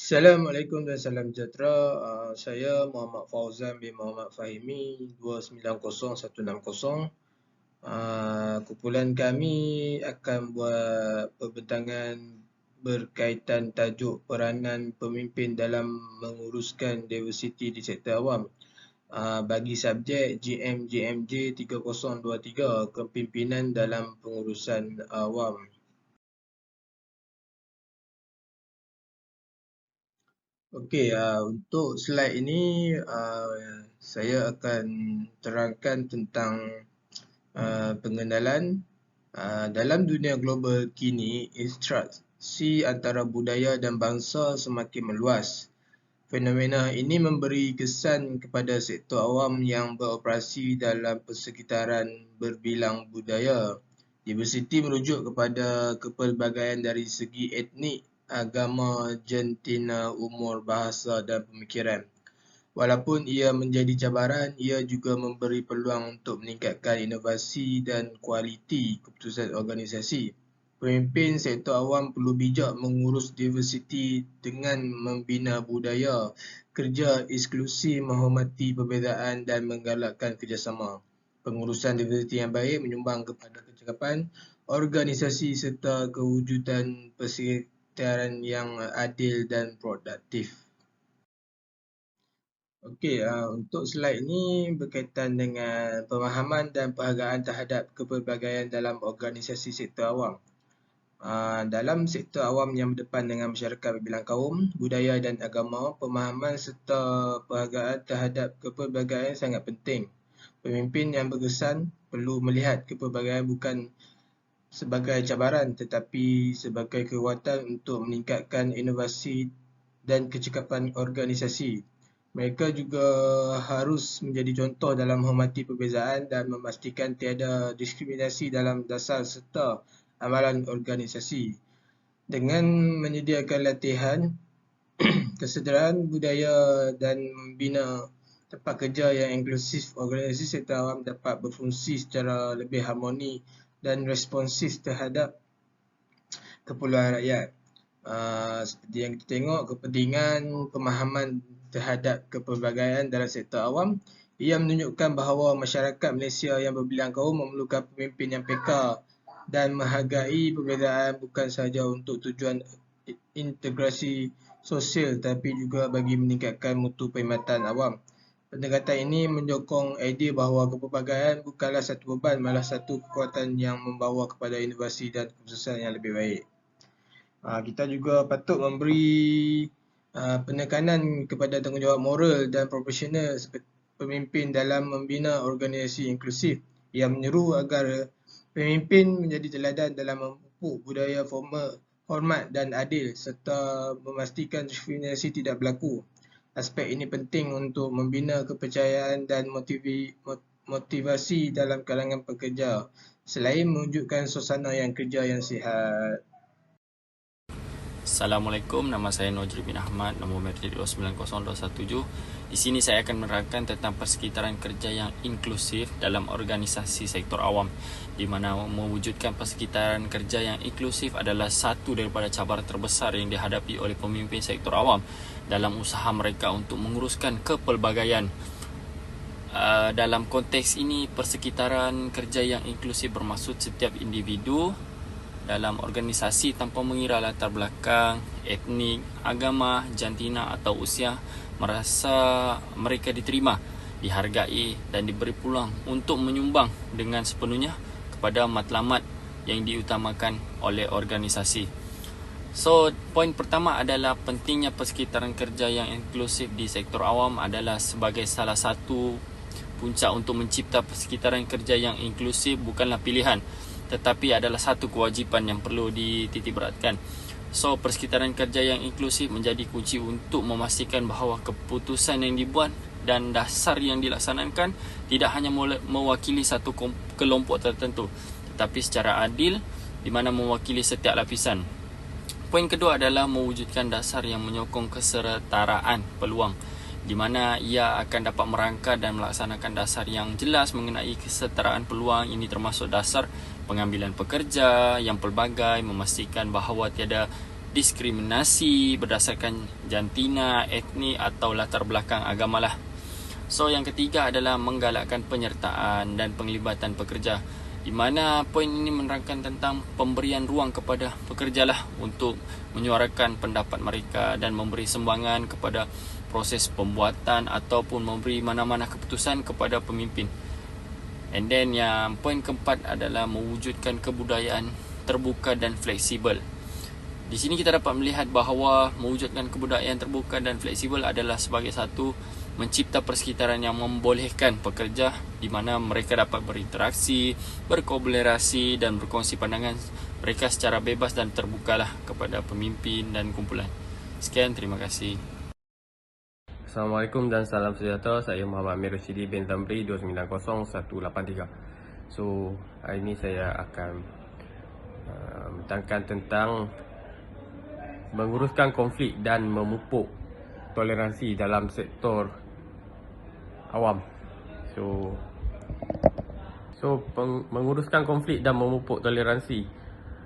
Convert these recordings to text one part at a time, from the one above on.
Assalamualaikum dan salam sejahtera. Saya Muhammad Fauzan bin Muhammad Fahimi 290160. Kumpulan kami akan buat perbincangan berkaitan tajuk peranan pemimpin dalam menguruskan diversiti di sektor awam. Bagi subjek GM-GMJ 3023, kepimpinan dalam pengurusan awam. Okey, untuk slide ini saya akan terangkan tentang pengenalan. Dalam dunia global kini, interaksi antara budaya dan bangsa semakin meluas. Fenomena ini memberi kesan kepada sektor awam yang beroperasi dalam persekitaran berbilang budaya. Diversiti merujuk kepada kepelbagaian dari segi etnik, agama, jentina, umur, bahasa dan pemikiran. Walaupun ia menjadi cabaran, ia juga memberi peluang untuk meningkatkan inovasi dan kualiti keputusan organisasi. Pemimpin sektor awam perlu bijak mengurus diversiti dengan membina budaya kerja inklusif, menghormati perbezaan dan menggalakkan kerjasama. Pengurusan diversiti yang baik menyumbang kepada kecekapan organisasi serta kewujudan persekitaran yang adil dan produktif. Okey, untuk slide ini berkaitan dengan pemahaman dan penghargaan terhadap kepelbagaian dalam organisasi sektor awam. Dalam sektor awam yang berdepan dengan masyarakat berbilang kaum, budaya dan agama, pemahaman serta penghargaan terhadap kepelbagaian sangat penting. Pemimpin yang berkesan perlu melihat kepelbagaian bukan sebagai cabaran tetapi sebagai kekuatan untuk meningkatkan inovasi dan kecekapan organisasi. Mereka juga harus menjadi contoh dalam menghormati perbezaan dan memastikan tiada diskriminasi dalam dasar serta amalan organisasi. Dengan menyediakan latihan, kesedaran budaya dan membina tempat kerja yang inklusif, organisasi sektor awam dapat berfungsi secara lebih harmoni dan responsif terhadap keperluan rakyat. Seperti yang kita tengok, kepentingan pemahaman terhadap kepelbagaian dalam sektor awam, ia menunjukkan bahawa masyarakat Malaysia yang berbilang kaum memerlukan pemimpin yang peka dan menghargai perbezaan bukan sahaja untuk tujuan integrasi sosial tapi juga bagi meningkatkan mutu perkhidmatan awam. Pendekatan ini menyokong idea bahawa kepelbagaian bukanlah satu beban, malah satu kekuatan yang membawa kepada inovasi dan keputusan yang lebih baik. Kita juga patut memberi penekanan kepada tanggungjawab moral dan profesional seperti pemimpin dalam membina organisasi inklusif. Ia menyeru agar pemimpin menjadi teladan dalam memupuk budaya formal, hormat dan adil serta memastikan diskriminasi tidak berlaku. Aspek ini penting untuk membina kepercayaan dan motivasi dalam kalangan pekerja selain mewujudkan suasana yang kerja yang sihat. Assalamualaikum, nama saya Nojri bin Ahmad, nombor metric 290217. Di sini saya akan menerangkan tentang persekitaran kerja yang inklusif dalam organisasi sektor awam, di mana mewujudkan persekitaran kerja yang inklusif adalah satu daripada cabaran terbesar yang dihadapi oleh pemimpin sektor awam dalam usaha mereka untuk menguruskan kepelbagaian. Dalam konteks ini, persekitaran kerja yang inklusif bermaksud setiap individu dalam organisasi tanpa mengira latar belakang, etnik, agama, jantina atau usia merasa mereka diterima, dihargai dan diberi peluang untuk menyumbang dengan sepenuhnya kepada matlamat yang diutamakan oleh organisasi. So, poin pertama adalah pentingnya persekitaran kerja yang inklusif di sektor awam adalah sebagai salah satu puncak untuk mencipta persekitaran kerja yang inklusif bukanlah pilihan, tetapi adalah satu kewajipan yang perlu dititikberatkan. So, persekitaran kerja yang inklusif menjadi kunci untuk memastikan bahawa keputusan yang dibuat dan dasar yang dilaksanakan tidak hanya mewakili satu kelompok tertentu, tetapi secara adil di mana mewakili setiap lapisan. Poin kedua adalah mewujudkan dasar yang menyokong kesetaraan peluang, di mana ia akan dapat merangka dan melaksanakan dasar yang jelas mengenai kesetaraan peluang. Ini termasuk dasar pengambilan pekerja yang pelbagai, memastikan bahawa tiada diskriminasi berdasarkan jantina, etnik atau latar belakang agama lah. So yang ketiga adalah menggalakkan penyertaan dan penglibatan pekerja, di mana poin ini menerangkan tentang pemberian ruang kepada pekerja lah untuk menyuarakan pendapat mereka dan memberi sumbangan kepada proses pembuatan ataupun memberi mana-mana keputusan kepada pemimpin. And then yang poin keempat adalah mewujudkan kebudayaan terbuka dan fleksibel. Di sini kita dapat melihat bahawa mewujudkan kebudayaan terbuka dan fleksibel adalah sebagai satu mencipta persekitaran yang membolehkan pekerja di mana mereka dapat berinteraksi, berkolaborasi dan berkongsi pandangan mereka secara bebas dan terbukalah kepada pemimpin dan kumpulan. Sekian, terima kasih. Assalamualaikum dan salam sejahtera. Saya Muhammad Amir Rashidi bin Zamri 290183. So, hari ini saya akan menerangkan tentang menguruskan konflik dan memupuk toleransi dalam sektor awam. Menguruskan konflik dan memupuk toleransi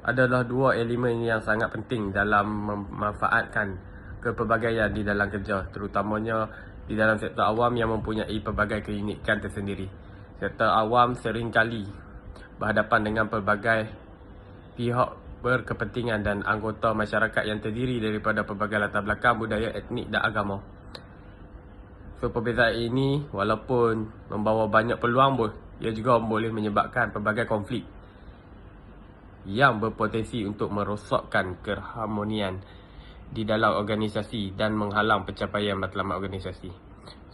adalah dua elemen yang sangat penting dalam memanfaatkan kepelbagaian di dalam kerja, terutamanya di dalam sektor awam yang mempunyai pelbagai keunikan tersendiri. Sektor awam seringkali berhadapan dengan pelbagai pihak berkepentingan dan anggota masyarakat yang terdiri daripada pelbagai latar belakang, budaya, etnik dan agama. So, perbezaan ini walaupun membawa banyak peluang, ia juga boleh menyebabkan pelbagai konflik yang berpotensi untuk merosakkan keharmonian di dalam organisasi dan menghalang pencapaian matlamat organisasi.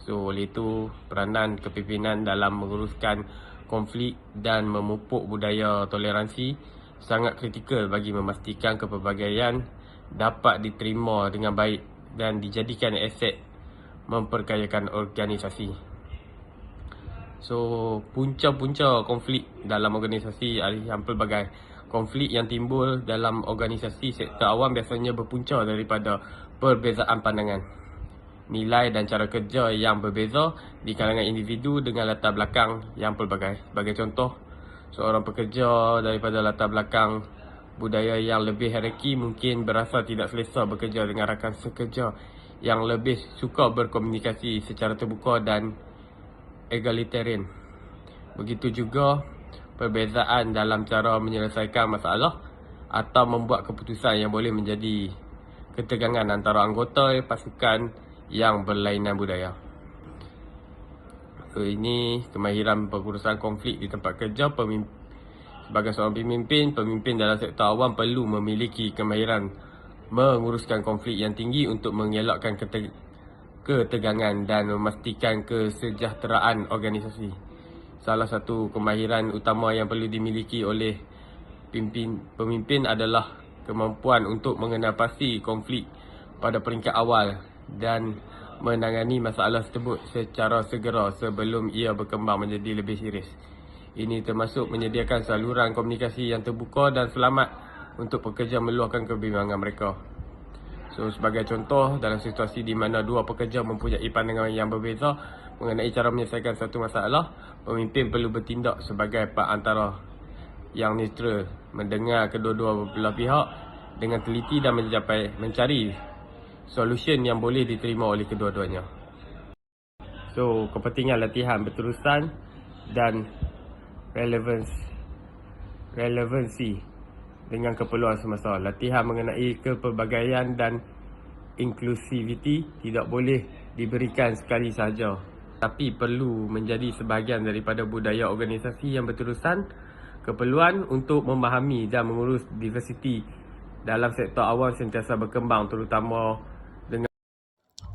So, oleh itu, peranan kepimpinan dalam menguruskan konflik dan memupuk budaya toleransi sangat kritikal bagi memastikan kepelbagaian dapat diterima dengan baik dan dijadikan aset memperkayakan organisasi. So, punca-punca konflik dalam organisasi yang pelbagai. Konflik yang timbul dalam organisasi sektor awam biasanya berpunca daripada perbezaan pandangan, nilai dan cara kerja yang berbeza di kalangan individu dengan latar belakang yang pelbagai. Sebagai contoh, seorang pekerja daripada latar belakang budaya yang lebih hierarki mungkin berasa tidak selesa bekerja dengan rakan sekerja yang lebih suka berkomunikasi secara terbuka dan egalitarian. Begitu juga perbezaan dalam cara menyelesaikan masalah atau membuat keputusan yang boleh menjadi ketegangan antara anggota pasukan yang berlainan budaya. So, ini kemahiran pengurusan konflik di tempat kerja. Sebagai seorang pemimpin dalam sektor awam perlu memiliki kemahiran menguruskan konflik yang tinggi untuk mengelakkan ketegangan dan memastikan kesejahteraan organisasi. Salah satu kemahiran utama yang perlu dimiliki oleh pemimpin adalah kemampuan untuk mengenal pasti konflik pada peringkat awal dan menangani masalah tersebut secara segera sebelum ia berkembang menjadi lebih serius. Ini termasuk menyediakan saluran komunikasi yang terbuka dan selamat untuk pekerja meluahkan kebimbangan mereka. So, sebagai contoh, dalam situasi di mana dua pekerja mempunyai pandangan yang berbeza mengenai cara menyelesaikan satu masalah, pemimpin perlu bertindak sebagai perantara yang neutral, mendengar kedua-dua belah pihak dengan teliti dan mencari solution yang boleh diterima oleh kedua-duanya. So, kepentingan latihan berterusan dan relevansi dengan keperluan semasa. Latihan mengenai kepelbagaian dan inklusiviti tidak boleh diberikan sekali sahaja, tapi perlu menjadi sebahagian daripada budaya organisasi yang berterusan. Keperluan untuk memahami dan mengurus diversiti dalam sektor awam sentiasa berkembang, terutama dengan...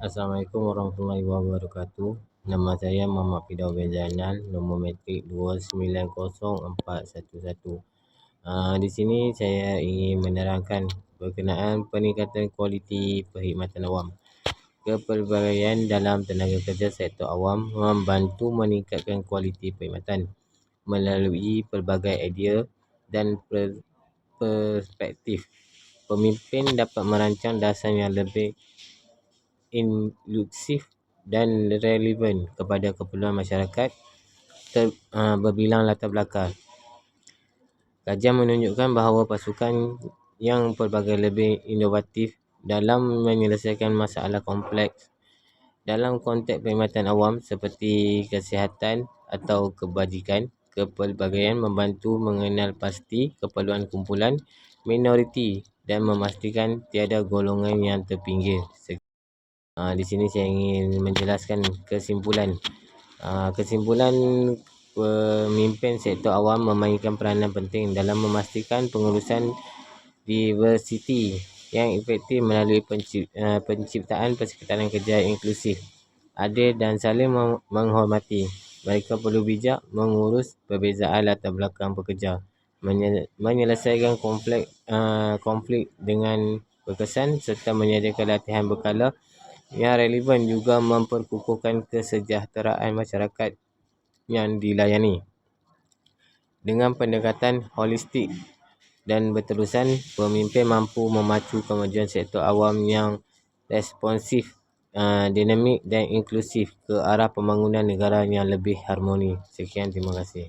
Assalamualaikum warahmatullahi wabarakatuh. Nama saya Muhammad Fidaw bin Zainal, nombor matrik 290411. Di sini saya ingin menerangkan berkenaan peningkatan kualiti perkhidmatan awam. Kepelbagaian dalam tenaga kerja sektor awam membantu meningkatkan kualiti perkhidmatan melalui pelbagai idea dan perspektif. Pemimpin dapat merancang dasar yang lebih inklusif dan relevan kepada keperluan masyarakat berbilang latar belakang. Kajian menunjukkan bahawa pasukan yang pelbagai lebih inovatif dalam menyelesaikan masalah kompleks. Dalam konteks perkhidmatan awam seperti kesihatan atau kebajikan, kepelbagaian membantu mengenal pasti keperluan kumpulan minoriti dan memastikan tiada golongan yang terpinggir. Di sini saya ingin menjelaskan kesimpulan. Kesimpulan pemimpin sektor awam memainkan peranan penting dalam memastikan pengurusan diversiti yang efektif melalui penciptaan persekitaran kerja inklusif, adil dan saling menghormati. Mereka perlu bijak mengurus perbezaan latar belakang pekerja, menyelesaikan konflik dengan berkesan serta menyediakan latihan berkala yang relevan, juga memperkukuhkan kesejahteraan masyarakat yang dilayani. Dengan pendekatan holistik dan berterusan, pemimpin mampu memacu kemajuan sektor awam yang responsif, dinamik dan inklusif ke arah pembangunan negara yang lebih harmoni. Sekian, terima kasih.